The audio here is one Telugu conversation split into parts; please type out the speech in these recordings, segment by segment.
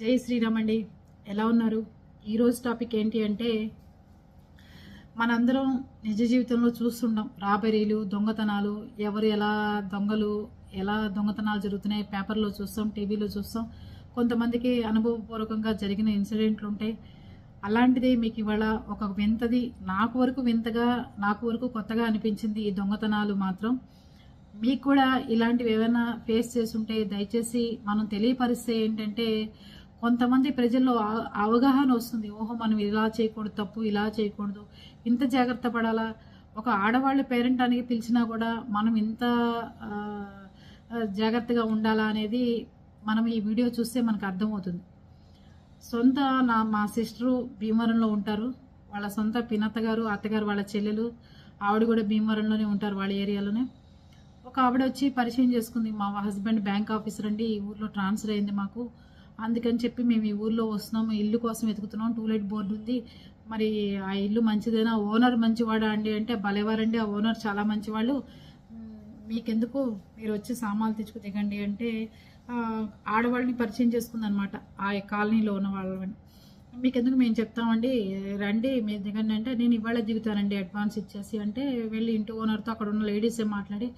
జై శ్రీరామ్ అండి. ఎలా ఉన్నారు? ఈరోజు టాపిక్ ఏంటి అంటే, మనందరం నిజ జీవితంలో చూస్తుంటాం రాబరీలు, దొంగతనాలు, ఎవరు ఎలా దొంగతనాలు జరుగుతున్నాయి పేపర్లో చూస్తాం, టీవీలో చూస్తాం. కొంతమందికి అనుభవపూర్వకంగా జరిగిన ఇన్సిడెంట్లు ఉంటాయి. అలాంటిదే మీకు ఇవాళ ఒక వింతది, నాకు వరకు కొత్తగా అనిపించింది ఈ దొంగతనాలు మాత్రం. మీకు కూడా ఇలాంటివి ఏమైనా ఫేస్ చేస్తుంటే దయచేసి మనం తెలియపరిస్తే ఏంటంటే కొంతమంది ప్రజల్లో అవగాహన వస్తుంది. ఓహో, మనం ఇలా చేయకూడదు, తప్పు ఇలా చేయకూడదు, ఇంత జాగ్రత్త పడాలా, ఒక ఆడవాళ్ళ పేరెంట్ అని పిలిచినా కూడా మనం ఇంత జాగ్రత్తగా ఉండాలా అనేది మనం ఈ వీడియో చూస్తే మనకు అర్థమవుతుంది. మా సిస్టరు భీమవరంలో ఉంటారు. వాళ్ళ సొంత పినత్త గారు, అత్తగారు, వాళ్ళ చెల్లెలు, ఆవిడ కూడా భీమవరంలోనే ఉంటారు, వాళ్ళ ఏరియాలోనే. ఒక ఆవిడ వచ్చి పరిచయం చేసుకుంది. మా హస్బెండ్ బ్యాంక్ ఆఫీసర్ అండి, ఈ ఊర్లో ట్రాన్స్ఫర్ అయింది మాకు, అందుకని చెప్పి మేము ఈ ఊర్లో వస్తున్నాము, ఇల్లు కోసం వెతుకుతున్నాం, టూలెట్ బోర్డు ఉంది, మరి ఆ ఇల్లు మంచిదేనా, ఓనర్ మంచివాడా అండి అంటే, భలేవారండి, ఆ ఓనర్ చాలా మంచివాళ్ళు, మీకెందుకు, మీరు వచ్చి సామాన్లు తెచ్చుకు దిగండి అంటే ఆడవాళ్ళని పరిచయం చేసుకుందనమాట, ఆ కాలనీలో ఉన్న వాళ్ళని. మీకెందుకు, మేము చెప్తామండి, రండి మీరు దిగండి అంటే, నేను ఇవాళ దిగుతానండి అడ్వాన్స్ ఇచ్చేసి అంటే, వెళ్ళి ఇంటి ఓనర్తో అక్కడ ఉన్న లేడీసే మాట్లాడి,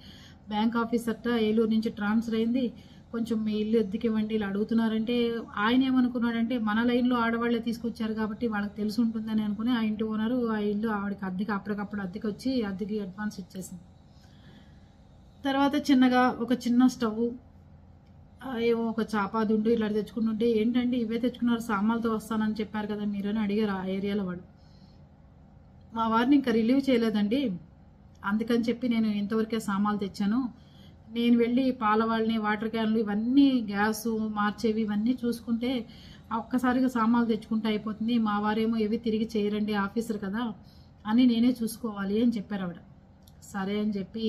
బ్యాంక్ ఆఫీసర్ట ఏలూరు నుంచి ట్రాన్స్ఫర్ అయింది, కొంచెం మీ ఇల్లు ఎద్దుకి ఇవ్వండి ఇలా అడుగుతున్నారంటే, ఆయన ఏమనుకున్నాడంటే మన లైన్లో ఆడవాళ్ళే తీసుకొచ్చారు కాబట్టి వాళ్ళకి తెలిసి ఉంటుందని అనుకుని ఆ ఇంటి ఓనరు ఆ ఇల్లు ఆవిడకి అప్పటికప్పుడు అద్దెకి వచ్చి అద్దెకి అడ్వాన్స్ ఇచ్చేసింది. తర్వాత చిన్నగా ఒక చిన్న స్టవ్, ఏవో ఒక చాపాదుండు ఇలా తెచ్చుకుంటుంటే, ఏంటండి ఇవే తెచ్చుకున్నారు, సామాన్లతో వస్తానని చెప్పారు కదా మీరని అడిగారు ఆ ఏరియాలో వాడు. మా వారిని ఇంకా రిలీవ్ చేయలేదండి, అందుకని చెప్పి నేను ఇంతవరకే సామాన్లు తెచ్చాను, నేను వెళ్ళి పాల వాళ్ళని, వాటర్ క్యాన్లు, ఇవన్నీ గ్యాసు మార్చేవి ఇవన్నీ చూసుకుంటే ఒక్కసారిగా సామాన్లు తెచ్చుకుంటే అయిపోతుంది, మా వారేమో ఏవి తిరిగి చేయరండి ఆఫీసర్ కదా అని నేనే చూసుకోవాలి అని చెప్పారు ఆవిడ. సరే అని చెప్పి,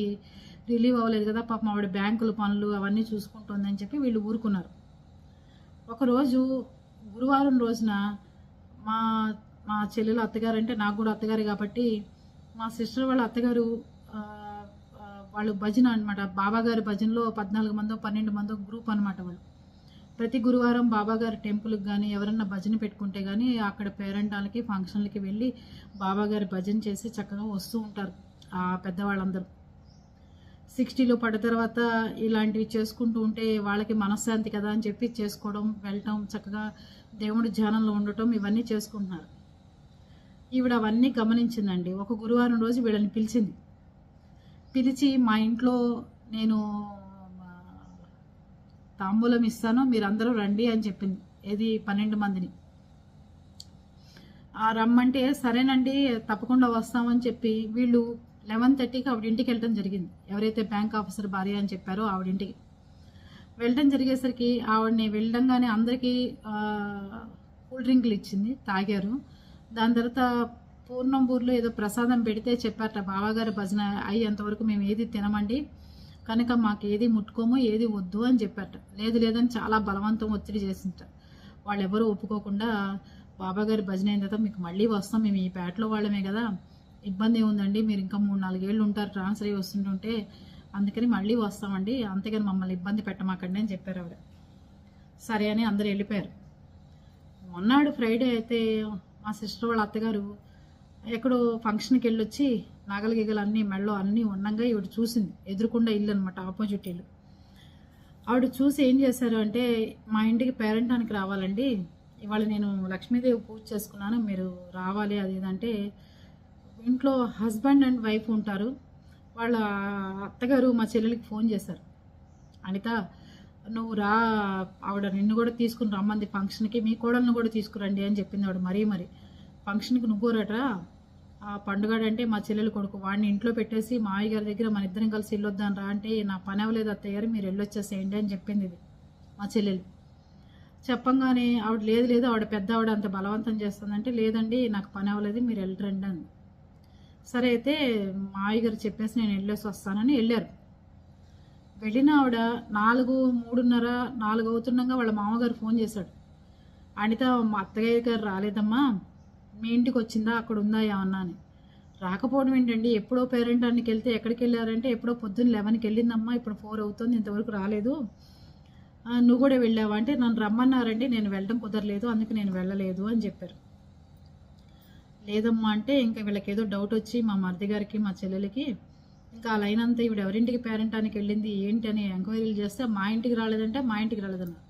రిలీవ్ అవ్వలేదు కదా పాపం ఆవిడ, బ్యాంకుల పనులు అవన్నీ చూసుకుంటుందని చెప్పి వీళ్ళు ఊరుకున్నారు. ఒకరోజు గురువారం రోజున మా మా చెల్లెలు అత్తగారు, అంటే నాకు కూడా అత్తగారు కాబట్టి, మా సిస్టర్ వాళ్ళ అత్తగారు వాళ్ళు భజన అనమాట, బాబాగారి భజనలో 14 మందో 12 మందో గ్రూప్ అనమాట వాళ్ళు. ప్రతి గురువారం బాబాగారి టెంపుల్కి కానీ ఎవరన్నా భజన పెట్టుకుంటే కానీ అక్కడ పేరెంటాలకి ఫంక్షన్లకి వెళ్ళి బాబాగారి భజన చేసి చక్కగా వస్తూ ఉంటారు ఆ పెద్దవాళ్ళందరూ. 60లో పడ్డ తర్వాత ఇలాంటివి చేసుకుంటూ ఉంటే వాళ్ళకి మనశ్శాంతి కదా అని చెప్పి చేసుకోవడం, వెళ్ళటం, చక్కగా దేవుడి ధ్యానంలో ఉండటం ఇవన్నీ చేసుకుంటున్నారు. ఈవిడ అవన్నీ గమనించిందండి. ఒక గురువారం రోజు వీళ్ళని పిలిచి మా ఇంట్లో నేను తాంబూలం ఇస్తాను, మీరందరూ రండి అని చెప్పింది. ఏది 12 మందిని రమ్మంటే సరేనండి తప్పకుండా వస్తామని చెప్పి వీళ్ళు 11:30కి ఆవిడ ఇంటికి వెళ్ళటం జరిగింది. ఎవరైతే బ్యాంక్ ఆఫీసర్ భార్య అని చెప్పారో ఆవిడింటికి వెళ్ళటం జరిగేసరికి ఆవిడని వెళ్ళంగానే అందరికీ కూల్ డ్రింకులు ఇచ్చింది, తాగారు. దాని తర్వాత పూర్ణంపూర్లో ఏదో ప్రసాదం పెడితే చెప్పారట, బాబాగారి భజన అయ్యేంతవరకు మేము ఏది తినమండి కనుక మాకు ఏది ముట్టుకోము, ఏది వద్దు అని చెప్పారట. లేదని చాలా బలవంతం ఒత్తిడి చేసింట. వాళ్ళెవరూ ఒప్పుకోకుండా, బాబాగారి భజన అయిన తర్వాత మీకు మళ్ళీ వస్తాం, మేము ఈ పేటలో వాళ్ళమే కదా, ఇబ్బంది ఏముందండి, మీరు ఇంకా 3-4 ఏళ్ళు ఉంటారు ట్రాన్స్ఫర్ అయ్యి వస్తుంటుంటే, అందుకని మళ్ళీ వస్తామండి, అంతేగాని మమ్మల్ని ఇబ్బంది పెట్టమాకండి అని చెప్పారు ఆవిడ. సరే అని అందరూ వెళ్ళిపోయారు. మొన్నాడు ఫ్రైడే అయితే మా సిస్టర్ వాళ్ళ అత్తగారు ఎక్కడో ఫంక్షన్కి వెళ్ళొచ్చి నగలు గిగలు అన్నీ మెళ్ళో అన్నీ ఉండగా ఈవిడ చూసింది. ఎదురుకుండా ఇల్లు అనమాట, ఆపోజిట్ ఇల్లు. ఆవిడ చూసి ఏం చేశారు అంటే, మా ఇంటికి పేరెంటానికి రావాలండి, ఇవాళ నేను లక్ష్మీదేవి పూజ చేసుకున్నాను, మీరు రావాలి అది ఇదంటే, ఇంట్లో హస్బెండ్ అండ్ వైఫ్ ఉంటారు. వాళ్ళ అత్తగారు మా చెల్లెలికి ఫోన్ చేశారు, అనిత నువ్వు రా, ఆవిడ నిన్ను కూడా తీసుకుని రమ్మంది ఫంక్షన్కి, మీ కోడలను కూడా తీసుకురండి అని చెప్పింది ఆవిడ. మరీ ఫంక్షన్కి నువ్వురట్రా, ఆ పండుగడంటే మా చెల్లెలు కొడుకు, వాడిని ఇంట్లో పెట్టేసి మావయ్య గారి దగ్గర మన ఇద్దరం కలిసి వెళ్ళొద్దాను రా అంటే, నా పని అవ్వలేదు అత్తయ్య గారు, మీరు వెళ్ళొచ్చేసేయండి అని చెప్పింది ఇది మా చెల్లెలు. చెప్పంగానే ఆవిడ లేదు ఆవిడ పెద్ద ఆవిడ అంత బలవంతం చేస్తుందంటే, లేదండి నాకు పని అవ్వలేదు, మీరు వెళ్ళరండి అని. సరే అయితే మావయ్య గారు చెప్పేసి నేను వెళ్ళేసి వస్తానని వెళ్ళారు. వెళ్ళిన ఆవిడ 3:30-4 అవుతుండగా వాళ్ళ మామగారు ఫోన్ చేశాడు, అనిత మా అత్తయ్య గారు రాలేదమ్మా, మీ ఇంటికి వచ్చిందా, అక్కడ ఉందా ఏమన్నా అని. రాకపోవడం ఏంటండి, ఎప్పుడో పేరెంటానికి వెళ్తే ఎక్కడికి వెళ్ళారంటే, ఎప్పుడో పొద్దున్న 11కి వెళ్ళిందమ్మా, ఇప్పుడు 4 అవుతుంది, ఇంతవరకు రాలేదు, నువ్వు కూడా వెళ్ళావా అంటే నన్ను రమ్మన్నారండి, నేను వెళ్ళడం కుదరలేదు, అందుకు నేను వెళ్ళలేదు అని చెప్పారు. లేదమ్మా అంటే ఇంకా వీళ్ళకి ఏదో డౌట్ వచ్చి మా మరిది గారికి మా చెల్లెలకి ఇంకా ఆ లైన్ అంతా ఈవిడ ఎవరింటికి పేరెంటానికి వెళ్ళింది ఏంటి అని ఎంక్వైరీలు చేస్తే మా ఇంటికి రాలేదంటే మా ఇంటికి రాలేదన్నారు.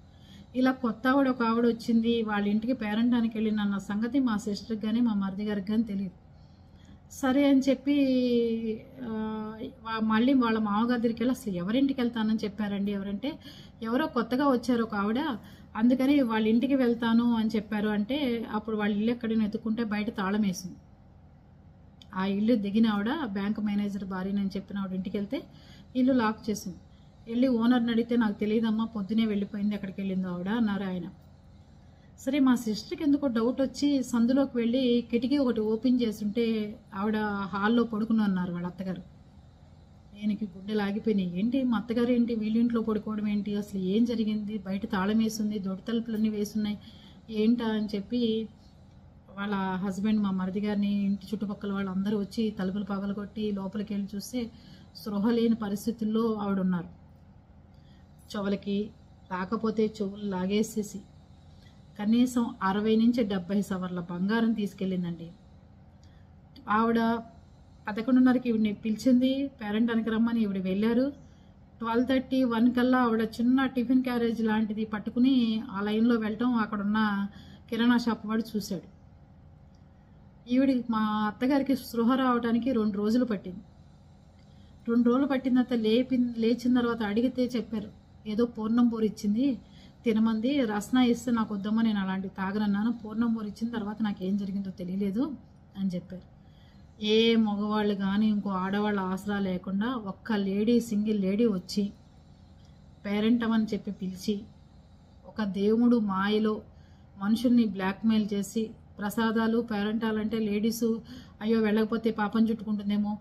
ఇలా కొత్త ఆవిడ ఒక ఆవిడ వచ్చింది వాళ్ళ ఇంటికి పేరెంటానికి వెళ్ళిన సంగతి మా సిస్టర్కి కానీ మా మరిది గారికి కానీ తెలియదు. సరే అని చెప్పి మళ్ళీ వాళ్ళ మామగారి దగ్గరికి వెళ్ళి అసలు ఎవరింటికి వెళ్తానని చెప్పారండి, ఎవరంటే ఎవరో కొత్తగా వచ్చారు ఒక ఆవిడ, అందుకని వాళ్ళ ఇంటికి వెళ్తాను అని చెప్పారు. అంటే అప్పుడు వాళ్ళ ఇల్లు ఎక్కడైనా ఎత్తుకుంటే బయట తాళం వేసింది. ఆ ఇల్లు దిగిన ఆవిడ బ్యాంక్ మేనేజర్ భార్యనని చెప్పిన ఆవిడ ఇంటికి వెళ్తే ఇల్లు లాక్ చేసింది. వెళ్ళి ఓనర్ని అడిగితే నాకు తెలియదమ్మా, పొద్దునే వెళ్ళిపోయింది, ఎక్కడికి వెళ్ళిందో ఆవిడ అన్నారు ఆయన. సరే మా సిస్టర్కి ఎందుకో డౌట్ వచ్చి సందులోకి వెళ్ళి కిటికీ ఒకటి ఓపెన్ చేస్తుంటే ఆవిడ హాల్లో పడుకుని ఉన్నారు వాళ్ళ అత్తగారు. ఆయనకి గుండెలు ఆగిపోయినాయి. ఏంటి మా అత్తగారు ఏంటి వీళ్ళింట్లో పడుకోవడం ఏంటి, అసలు ఏం జరిగింది, బయట తాళం వేసింది, దొడ్డి తలుపులన్నీ వేసున్నాయి ఏంటా అని చెప్పి వాళ్ళ హస్బెండ్ మా మరిది గారిని ఇంటి చుట్టుపక్కల వాళ్ళందరూ వచ్చి తలుపులు పగలగొట్టి లోపలికి వెళ్ళి చూస్తే స్పృహ లేని పరిస్థితుల్లో ఆవిడ ఉన్నారు. చెవులకి రాకపోతే చెవులు లాగేసేసి కనీసం 60 నుంచి 70 సవర్ల బంగారం తీసుకెళ్ళిందండి. ఆవిడ 11:30కి ఈవిడిని పిలిచింది పేరెంటానికి రమ్మని, ఈవిడ వెళ్ళారు. 12:30, 1 కల్లా ఆవిడ చిన్న టిఫిన్ క్యారేజ్ లాంటిది పట్టుకుని ఆ లైన్లో వెళ్ళటం అక్కడున్న కిరాణా షాప్ వాడు చూశాడు. ఈవిడికి మా అత్తగారికి స్పృహ రావడానికి 2 రోజులు పట్టింది. 2 రోజులు పట్టిన తర్వాత లేచిన తర్వాత అడిగితే చెప్పారు ఏదో పూర్ణం పూరి ఇచ్చింది తినమంది, రసన ఇస్తే నాకు వద్దమ్మా, నేను అలాంటివి తాగనన్నాను, పూర్ణం పూరి ఇచ్చిన తర్వాత నాకు ఏం జరిగిందో తెలియలేదు అని చెప్పారు. ఏ మగవాళ్ళు కానీ ఇంకో ఆడవాళ్ళ ఆసరా లేకుండా ఒక్క సింగిల్ లేడీ వచ్చి పేరెంటమని చెప్పి పిలిచి ఒక దేవుడు మాయలో మనుషుల్ని బ్లాక్మెయిల్ చేసి ప్రసాదాలు పేరెంటాలంటే లేడీసు అయ్యో వెళ్ళకపోతే పాపం చుట్టుకుంటుందేమో,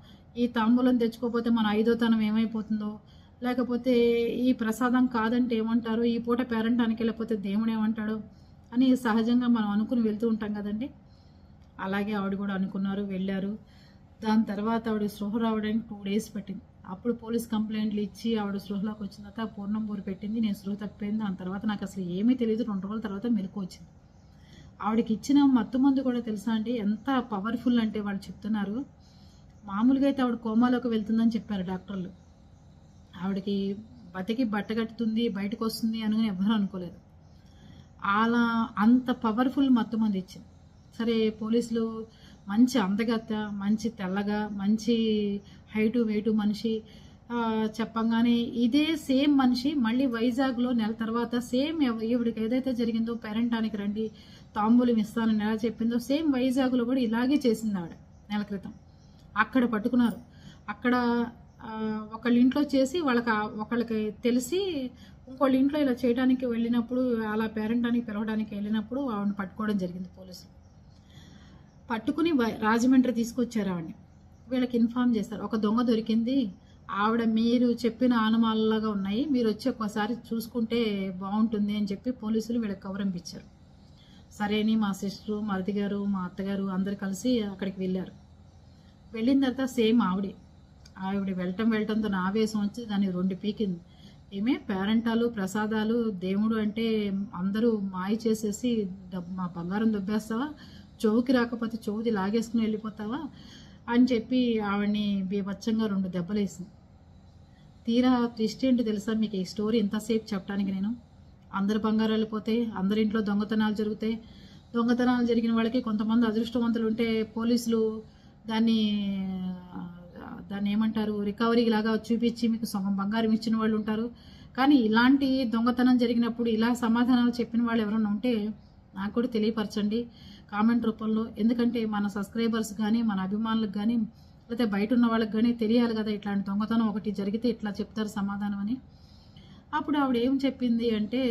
ఈ తాంబూలం తెచ్చుకోకపోతే మన 5వ తనం ఏమైపోతుందో, లేకపోతే ఈ ప్రసాదం కాదంటే ఏమంటారు, ఈ పూట పేరెంటానికి వెళ్ళకపోతే దేవుడు ఏమంటాడు అని సహజంగా మనం అనుకుని వెళ్తూ ఉంటాం కదండి. అలాగే ఆవిడ కూడా అనుకున్నారు, వెళ్ళారు. దాని తర్వాత ఆవిడ స్పృహ రావడానికి 2 డేస్ పట్టింది. అప్పుడు పోలీస్ కంప్లైంట్లు ఇచ్చి ఆవిడ స్పృహలోకి వచ్చిన తర్వాత పూర్ణం పూరి పెట్టింది, నేను స్పృహ తప్పిపోయింది. దాని తర్వాత నాకు అసలు ఏమీ తెలియదు, 2 రోజుల తర్వాత మెలకు వచ్చింది. ఆవిడకి ఇచ్చిన మత్తు మందు కూడా తెలుసా అండి ఎంత పవర్ఫుల్ అంటే వాళ్ళు చెప్తున్నారు. మామూలుగా అయితే ఆవిడ కోమాలోకి వెళ్తుందని చెప్పారు డాక్టర్లు. ఆవిడకి బతికి బట్టగట్టుతుంది బయటకు వస్తుంది అని ఎవరూ అనుకోలేదు. అలా అంత పవర్ఫుల్ మత్తు మంది ఇచ్చింది. సరే పోలీసులు మంచి అందగత్త, మంచి తెల్లగా, మంచి హైటు వెయిటు మనిషి చెప్పంగానే ఇదే సేమ్ మనిషి మళ్ళీ వైజాగ్లో నెల తర్వాత సేమ్ ఈవిడికి ఏదైతే జరిగిందో పేరెంటానికి రండి తాంబూలం ఇస్తానని ఎలా చెప్పిందో సేమ్ వైజాగ్లో కూడా ఇలాగే చేసింది ఆవిడ నెల క్రితం. అక్కడ పట్టుకున్నారు. అక్కడ ఒకళ్ళ ఇంట్లో చేసి ఒకళ్ళకి తెలిసి ఇంకోళ్ళ ఇంట్లో ఇలా చేయడానికి వెళ్ళినప్పుడు, అలా పేరెంటానికి పిలవడానికి వెళ్ళినప్పుడు ఆవిడని పట్టుకోవడం జరిగింది పోలీసులు. పట్టుకుని రాజమండ్రి తీసుకొచ్చారు ఆవిడని. వీళ్ళకి ఇన్ఫార్మ్ చేస్తారు ఒక దొంగ దొరికింది, ఆవిడ మీరు చెప్పిన ఆనమాలలాగా ఉన్నాయి, మీరు వచ్చి ఒక్కసారి చూసుకుంటే బాగుంటుంది అని చెప్పి పోలీసులు వీళ్ళకి కవరింపించారు. సరే అని మా సిస్టరు, మరిది గారు, మా అత్తగారు అందరు కలిసి అక్కడికి వెళ్ళారు. వెళ్ళిన తర్వాత సేమ్ ఆవిడ వెళ్ళటంతో నా ఆవేశం వచ్చి దాన్ని 2 పీకింది. ఏమే పేరెంటాలు ప్రసాదాలు దేవుడు అంటే అందరూ మాయ చేసేసి మా బంగారం దొబ్బేస్తావా, చెవుకి రాకపోతే చెవుది లాగేసుకుని వెళ్ళిపోతావా అని చెప్పి ఆవిడని బీభత్సంగా 2 దెబ్బలు వేసింది. తీరా ట్విస్ట్ ఏంటి తెలుసా మీకు, ఈ స్టోరీ ఎంతసేపు చెప్పడానికి నేను, అందరు బంగారాలు పోతే అందరి ఇంట్లో దొంగతనాలు జరుగుతాయి. దొంగతనాలు జరిగిన వాళ్ళకి కొంతమంది అదృష్టవంతులు ఉంటే పోలీసులు దాన్ని ఏమంటారు రికవరీ లాగా చూపించి మీకు సొంగం బంగారం ఇచ్చిన వాళ్ళు ఉంటారు. కానీ ఇలాంటి దొంగతనం జరిగినప్పుడు ఇలా సమాధానాలు చెప్పిన వాళ్ళు ఎవరైనా ఉంటే నాకు కూడా తెలియపరచండి కామెంట్ రూపంలో. ఎందుకంటే మన సబ్స్క్రైబర్స్ కానీ మన అభిమానులకు కానీ లేకపోతే బయట ఉన్న వాళ్ళకి కానీ తెలియాలి కదా ఇట్లాంటి దొంగతనం ఒకటి జరిగితే ఇట్లా చెప్తారు సమాధానం అని. అప్పుడు ఆవిడ ఏం చెప్పింది అంటే,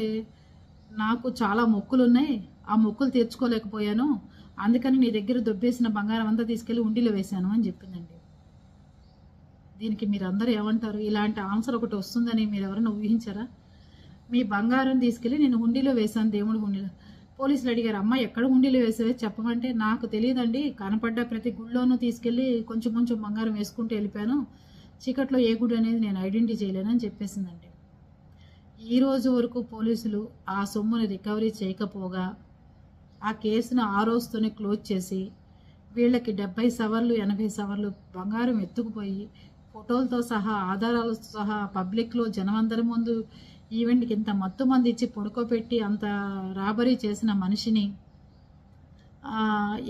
నాకు చాలా మొక్కులు ఉన్నాయి, ఆ మొక్కులు తీర్చుకోలేకపోయాను, అందుకని నీ దగ్గర దొబ్బేసిన బంగారం అంతా తీసుకెళ్ళి ఉండిలో వేశాను అని చెప్పిందండి. దీనికి మీరందరూ ఏమంటారు? ఇలాంటి ఆన్సర్ ఒకటి వస్తుందని మీరు ఎవరైనా ఊహించారా? మీ బంగారం తీసుకెళ్ళి నేను హుండీలో వేశాను, దేవుడి హుండీలో. పోలీసులు అడిగారు, అమ్మ ఎక్కడ హుండీలో వేసేవే చెప్పమంటే, నాకు తెలియదండి, కనపడ్డ ప్రతి గుడిలోనూ తీసుకెళ్ళి కొంచెం కొంచెం బంగారం వేసుకుంటూ వెళ్ళిపోయాను, చీకట్లో ఏ గుడి అనేది నేను ఐడెంటిఫై చేయలేనని చెప్పేసిందండి. ఈ రోజు వరకు పోలీసులు ఆ సొమ్ముని రికవరీ చేయకపోగా ఆ కేసును ఆ రోజుతోనే క్లోజ్ చేసి వీళ్ళకి 70 సవర్లు 80 సవర్లు బంగారం ఎత్తుకుపోయి ఫోటోలతో సహా ఆధారాలతో సహా పబ్లిక్లో జనమందరి ముందు ఈవెంట్కి ఇంత మత్తు మంది ఇచ్చి పడుకోబెట్టి అంత రాబరీ చేసిన మనిషిని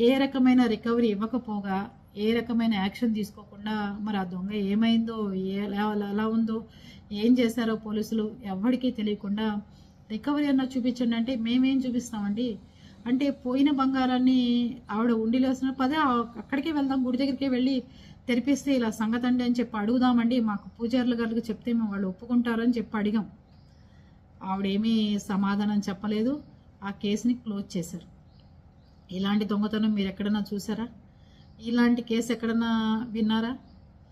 ఏ రకమైన రికవరీ ఇవ్వకపోగా ఏ రకమైన యాక్షన్ తీసుకోకుండా మరి ఆ దొంగ ఏమైందో ఎలా ఉందో ఏం చేశారో పోలీసులు ఎవరికీ తెలియకుండా రికవరీ అన్న చూపించండి అంటే మేమేం చూపిస్తామండి. అంటే పోయిన బంగారాన్ని ఆవిడ ఉండిలో వేసిన పదే అక్కడికే వెళ్దాం, గుడి దగ్గరికే వెళ్ళి తెరిపిస్తే ఇలా సంగతి అండి అని చెప్పి అడుగుదామండి, మాకు పూజారులు గారికి చెప్తే మేము వాళ్ళు ఒప్పుకుంటారని చెప్పి అడిగాం. ఆవిడేమీ సమాధానం చెప్పలేదు. ఆ కేసుని క్లోజ్ చేశారు. ఇలాంటి దొంగతనం మీరు ఎక్కడన్నా చూసారా? ఇలాంటి కేసు ఎక్కడన్నా విన్నారా?